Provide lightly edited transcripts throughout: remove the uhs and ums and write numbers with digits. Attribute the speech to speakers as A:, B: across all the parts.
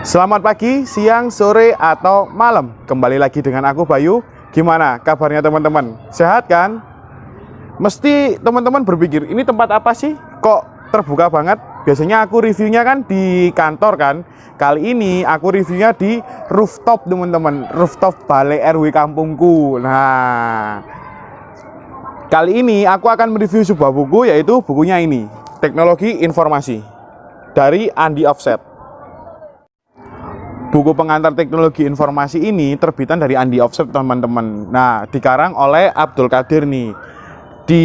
A: Selamat pagi, siang, sore, atau malam. Kembali lagi dengan aku Bayu. Gimana kabarnya teman-teman? Sehat kan? Mesti teman-teman berpikir, ini tempat apa sih? Kok terbuka banget? Biasanya aku reviewnya kan di kantor kan. Kali ini aku reviewnya di rooftop teman-teman. Rooftop Balai RW kampungku. Nah, kali ini aku akan mereview sebuah buku, yaitu bukunya ini, Teknologi Informasi dari Andy Offset. Buku pengantar teknologi informasi ini terbitan dari Andy Offset teman-teman. Nah, dikarang oleh Abdul Qadir nih. Di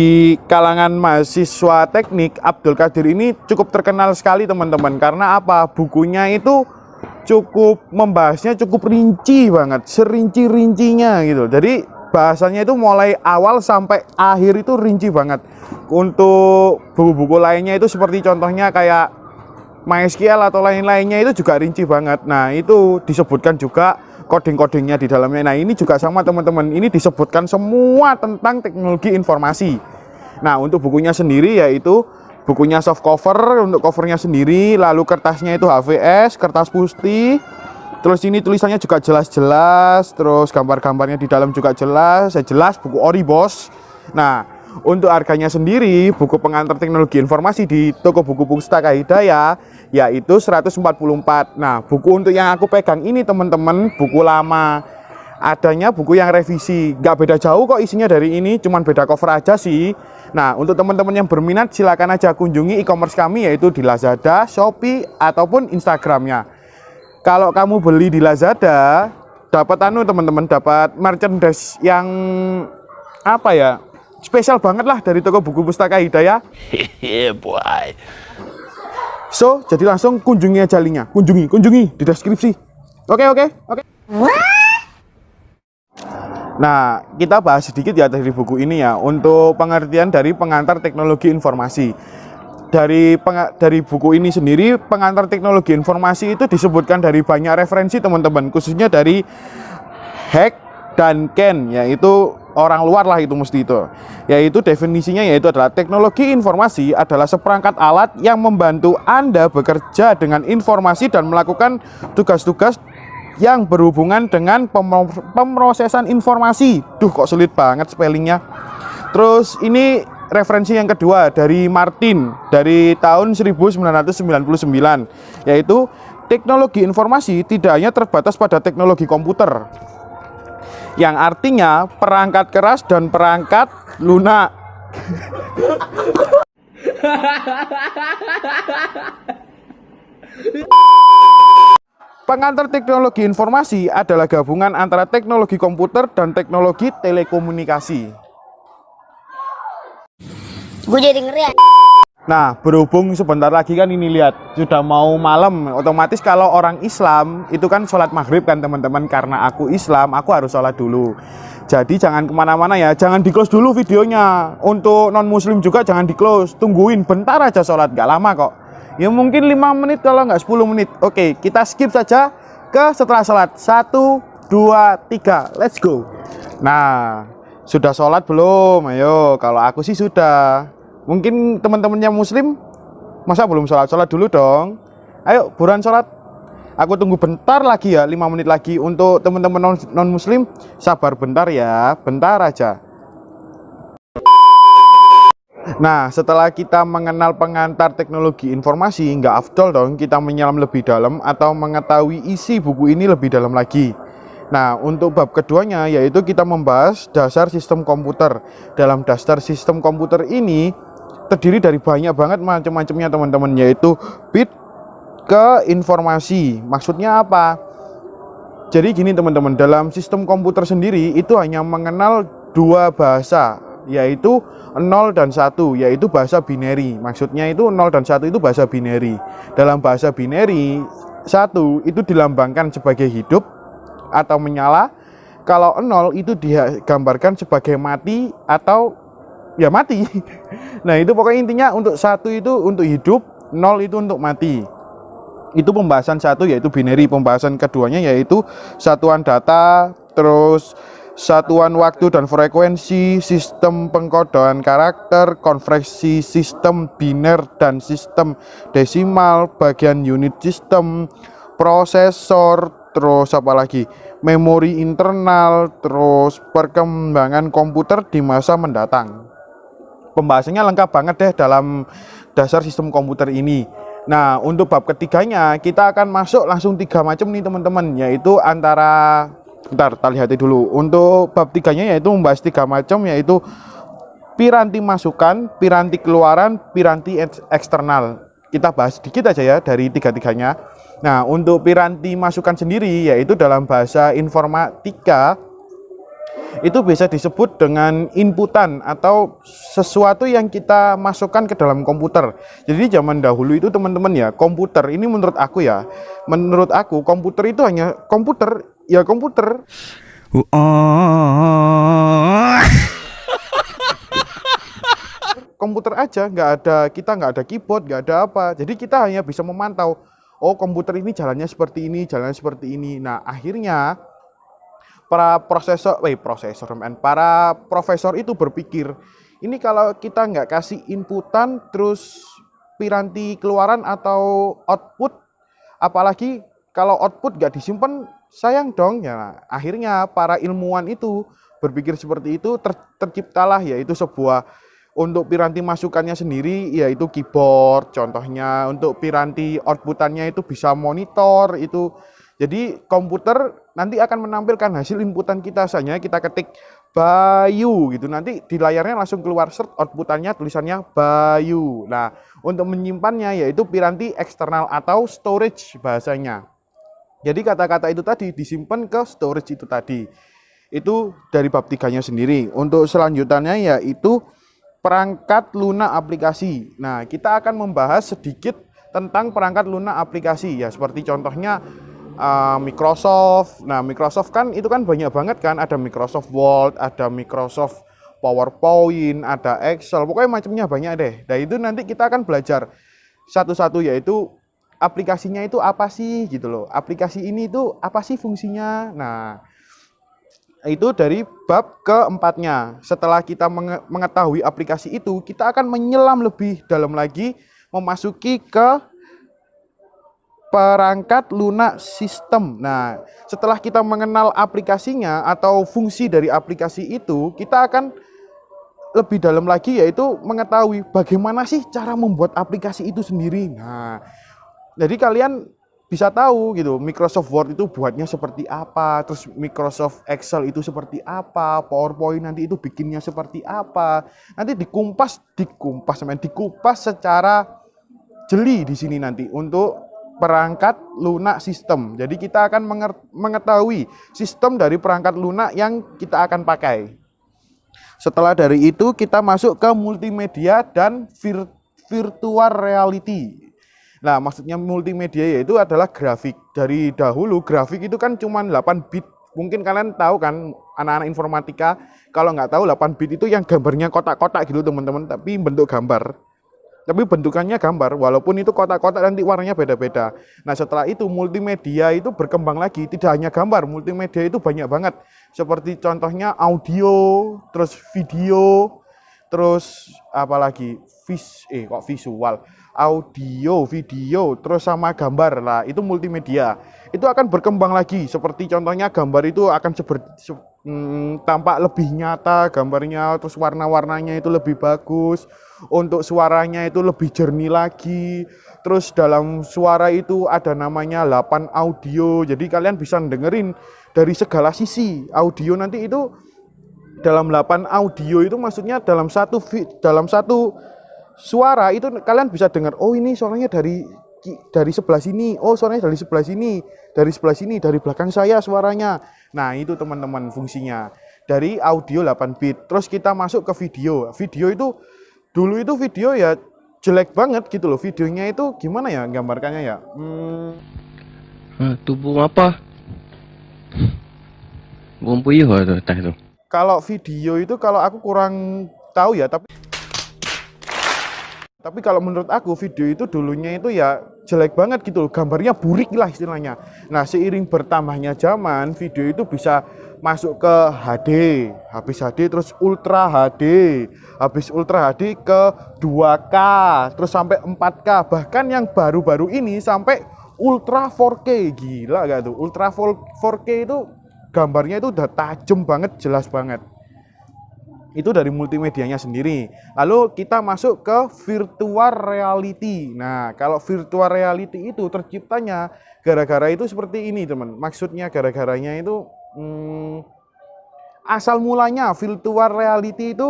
A: kalangan mahasiswa teknik, Abdul Qadir ini cukup terkenal sekali teman-teman. Karena apa? Bukunya itu cukup membahasnya cukup rinci banget, serinci-rincinya gitu. Jadi bahasanya itu mulai awal sampai akhir itu rinci banget. Untuk buku-buku lainnya itu seperti contohnya kayak MySQL atau lain-lainnya itu juga rinci banget. Nah, itu disebutkan juga coding-codingnya di dalamnya. Nah, ini juga sama teman-teman. Ini disebutkan semua tentang teknologi informasi. Nah, untuk bukunya sendiri yaitu bukunya soft cover, untuk covernya sendiri, lalu kertasnya itu HVS, kertas putih. Terus ini tulisannya juga jelas-jelas, terus gambar-gambarnya di dalam juga jelas, jelas buku ori bos. Nah, untuk harganya sendiri, buku pengantar teknologi informasi di toko buku Pustaka Hidayah yaitu 144. Nah, buku untuk yang aku pegang ini teman-teman, buku lama. Adanya buku yang revisi, nggak beda jauh kok isinya dari ini, cuman beda cover aja sih. Nah, untuk teman-teman yang berminat silakan aja kunjungi e-commerce kami yaitu di Lazada, Shopee, ataupun Instagramnya. Kalau kamu beli di Lazada, dapat teman-teman, dapat merchandise yang apa ya? Spesial banget lah dari toko buku Pustaka Hidayah. Hehehe boy. So, jadi langsung kunjungi aja linknya. Kunjungi di deskripsi. Oke. Nah, kita bahas sedikit ya dari buku ini ya, untuk pengertian dari pengantar teknologi informasi. Dari buku ini sendiri, pengantar teknologi informasi itu disebutkan dari banyak referensi teman-teman, khususnya dari Hack dan Ken, yaitu orang luar lah itu mesti itu. Yaitu definisinya yaitu adalah teknologi informasi adalah seperangkat alat yang membantu Anda bekerja dengan informasi dan melakukan tugas-tugas yang berhubungan dengan pemrosesan informasi. Duh, kok sulit banget spellingnya. Terus ini referensi yang kedua dari Martin dari tahun 1999, yaitu teknologi informasi tidak hanya terbatas pada teknologi komputer, yang artinya perangkat keras dan perangkat lunak. Pengantar teknologi informasi adalah gabungan antara teknologi komputer dan teknologi telekomunikasi.
B: Gue jadi ngeri ya.
A: Nah, berhubung sebentar lagi kan ini lihat sudah mau malam, otomatis kalau orang Islam itu kan sholat maghrib kan teman-teman. Karena aku Islam, aku harus sholat dulu. Jadi jangan kemana-mana ya, jangan di close dulu videonya. Untuk non muslim juga jangan di close, tungguin bentar aja sholat, gak lama kok. Ya mungkin 5 menit kalau nggak 10 menit. Oke, kita skip saja ke setelah sholat. 1, 2, 3, let's go. Nah, sudah sholat belum? Ayo, kalau aku sih sudah. Mungkin teman-temannya muslim masa belum sholat dulu dong. Ayo buruan sholat. Aku tunggu bentar lagi ya, 5 menit lagi. Untuk teman-teman non muslim sabar bentar ya, bentar aja. Nah, setelah kita mengenal pengantar teknologi informasi, nggak afdol dong kita menyelam lebih dalam atau mengetahui isi buku ini lebih dalam lagi. Nah, untuk bab keduanya yaitu kita membahas dasar sistem komputer. Dalam dasar sistem komputer ini terdiri dari banyak banget macam-macamnya teman-teman, yaitu bit ke informasi. Maksudnya apa? Jadi gini teman-teman, dalam sistem komputer sendiri itu hanya mengenal dua bahasa, yaitu 0 dan 1, yaitu bahasa binary. Maksudnya itu 0 dan 1 itu bahasa binary. Dalam bahasa binary, 1 itu dilambangkan sebagai hidup atau menyala. Kalau 0 itu digambarkan sebagai mati atau ya mati. Nah, itu pokoknya intinya untuk 1 itu untuk hidup, 0 itu untuk mati. Itu pembahasan 1 yaitu binary. Pembahasan keduanya yaitu satuan data, terus satuan waktu dan frekuensi, sistem pengkodean karakter, konversi sistem biner dan sistem desimal, bagian unit sistem, prosesor, terus apa lagi? Memori internal, terus perkembangan komputer di masa mendatang. Pembahasannya lengkap banget deh dalam dasar sistem komputer ini. Nah, untuk bab ketiganya kita akan masuk langsung 3 macam nih teman-teman, yaitu antara bentar, kita lihat dulu. Untuk bab 3-nya yaitu membahas 3 macam, yaitu piranti masukan, piranti keluaran, piranti eksternal. Kita bahas sedikit aja ya dari tiga-tiganya. Nah, untuk piranti masukan sendiri yaitu dalam bahasa informatika itu bisa disebut dengan inputan atau sesuatu yang kita masukkan ke dalam komputer. Jadi zaman dahulu itu teman-teman ya, komputer ini menurut aku komputer itu hanya komputer, ya komputer. Komputer aja, kita nggak ada keyboard, nggak ada apa. Jadi kita hanya bisa memantau, oh komputer ini jalannya seperti ini, jalannya seperti ini. Nah, akhirnya para profesor itu berpikir, ini kalau kita nggak kasih inputan, terus piranti keluaran atau output, apalagi kalau output nggak disimpan, sayang dong. Ya, akhirnya para ilmuwan itu berpikir seperti itu, terciptalah yaitu sebuah untuk piranti masukannya sendiri yaitu keyboard, contohnya untuk piranti outputannya itu bisa monitor itu. Jadi komputer nanti akan menampilkan hasil inputan kita, misalnya kita ketik Bayu gitu, nanti di layarnya langsung keluar outputannya tulisannya Bayu. Nah, untuk menyimpannya yaitu piranti eksternal atau storage bahasanya. Jadi kata-kata itu tadi disimpan ke storage itu tadi. Itu dari bab 3-nya sendiri. Untuk selanjutannya yaitu perangkat lunak aplikasi. Nah, kita akan membahas sedikit tentang perangkat lunak aplikasi ya, seperti contohnya Microsoft. Nah, Microsoft kan itu kan banyak banget kan, ada Microsoft Word, ada Microsoft PowerPoint, ada Excel, pokoknya macamnya banyak deh. Nah, itu nanti kita akan belajar satu-satu, yaitu aplikasinya itu apa sih gitu loh. Aplikasi ini itu apa sih fungsinya. Nah, itu dari bab keempatnya. Setelah kita mengetahui aplikasi itu, kita akan menyelam lebih dalam lagi, memasuki ke perangkat lunak sistem. Nah, setelah kita mengenal aplikasinya atau fungsi dari aplikasi itu, kita akan lebih dalam lagi, yaitu mengetahui bagaimana sih cara membuat aplikasi itu sendiri. Nah, jadi kalian bisa tahu gitu, Microsoft Word itu buatnya seperti apa, terus Microsoft Excel itu seperti apa, PowerPoint nanti itu bikinnya seperti apa. Nanti dikupas secara jeli di sini nanti untuk perangkat lunak sistem. Jadi kita akan mengetahui sistem dari perangkat lunak yang kita akan pakai. Setelah dari itu kita masuk ke multimedia dan virtual reality. Nah, maksudnya multimedia yaitu adalah grafik. Dari dahulu grafik itu kan cuma 8 bit. Mungkin kalian tahu kan, anak-anak informatika, kalau nggak tahu 8 bit itu yang gambarnya kotak-kotak gitu teman-teman, tapi bentuk gambar. Tapi bentukannya gambar, walaupun itu kotak-kotak nanti warnanya beda-beda. Nah, setelah itu multimedia itu berkembang lagi, tidak hanya gambar, multimedia itu banyak banget. Seperti contohnya audio, terus video, terus apalagi visual, audio, video, terus sama gambar lah, itu multimedia. Itu akan berkembang lagi, seperti contohnya gambar itu akan tampak lebih nyata gambarnya, terus warna-warnanya itu lebih bagus, untuk suaranya itu lebih jernih lagi. Terus dalam suara itu ada namanya 8 audio, jadi kalian bisa dengerin dari segala sisi. Audio nanti itu dalam 8 audio itu maksudnya dalam satu suara itu kalian bisa dengar, oh ini suaranya dari sebelah sini, oh suaranya dari sebelah sini, dari belakang saya suaranya. Nah, itu teman-teman fungsinya dari audio 8 bit. Terus kita masuk ke video. Video itu dulu itu video ya jelek banget gitu loh. Videonya itu gimana ya gambarkannya ya?
C: Tubuh apa? Bukan puyuh atau tah itu.
A: Kalau video itu kalau aku kurang tahu ya, tapi kalau menurut aku video itu dulunya itu ya jelek banget gitu loh, gambarnya burik lah istilahnya. Nah, seiring bertambahnya zaman, video itu bisa masuk ke HD, habis HD terus Ultra HD, habis Ultra HD ke 2K, terus sampai 4K, bahkan yang baru-baru ini sampai Ultra 4K, gila gak tuh? Ultra 4K itu gambarnya itu udah tajam banget, jelas banget. Itu dari multimedianya sendiri. Lalu kita masuk ke virtual reality. Nah, kalau virtual reality itu terciptanya gara-gara itu seperti ini, teman. Maksudnya gara-garanya itu asal mulanya virtual reality itu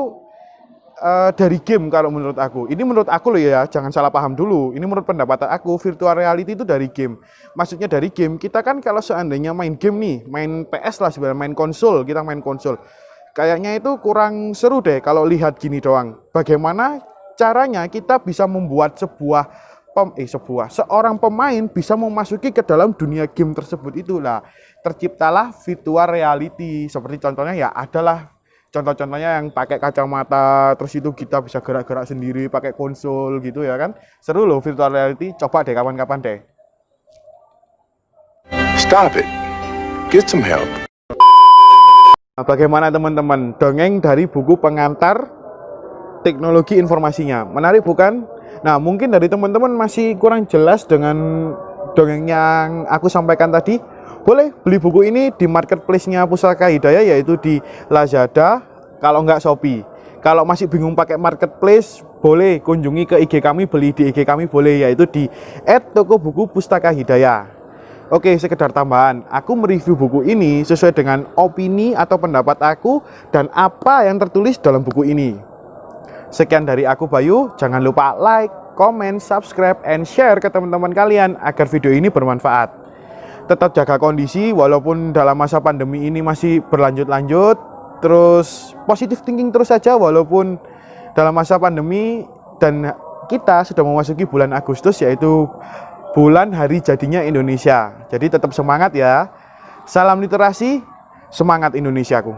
A: dari game kalau menurut aku. Ini menurut aku loh ya, jangan salah paham dulu. Ini menurut pendapat aku, virtual reality itu dari game. Maksudnya dari game, kita kan kalau seandainya main game nih, main PS lah sebenarnya, main konsol, kita main konsol. Kayaknya itu kurang seru deh kalau lihat gini doang. Bagaimana caranya kita bisa membuat seorang pemain bisa memasuki ke dalam dunia game tersebut itulah. Terciptalah virtual reality. Seperti contohnya ya adalah contoh-contohnya yang pakai kacamata, terus itu kita bisa gerak-gerak sendiri pakai konsol gitu ya kan. Seru loh virtual reality, coba deh kapan-kapan deh.
D: Stop it. Get some help.
A: Nah, bagaimana teman-teman? Dongeng dari buku pengantar teknologi informasinya. Menarik bukan? Nah, mungkin dari teman-teman masih kurang jelas dengan dongeng yang aku sampaikan tadi. Boleh beli buku ini di marketplace-nya Pustaka Hidayah, yaitu di Lazada, kalau nggak Shopee. Kalau masih bingung pakai marketplace, boleh kunjungi ke IG kami, beli di IG kami boleh, yaitu di @toko-buku-pustaka-hidayah. Oke, sekedar tambahan, aku mereview buku ini sesuai dengan opini atau pendapat aku dan apa yang tertulis dalam buku ini. Sekian dari aku Bayu, jangan lupa like, comment, subscribe, and share ke teman-teman kalian agar video ini bermanfaat. Tetap jaga kondisi walaupun dalam masa pandemi ini masih berlanjut-lanjut, terus positive thinking terus saja walaupun dalam masa pandemi, dan kita sudah memasuki bulan Agustus yaitu bulan hari jadinya Indonesia. Jadi tetap semangat ya. Salam literasi, semangat Indonesiaku.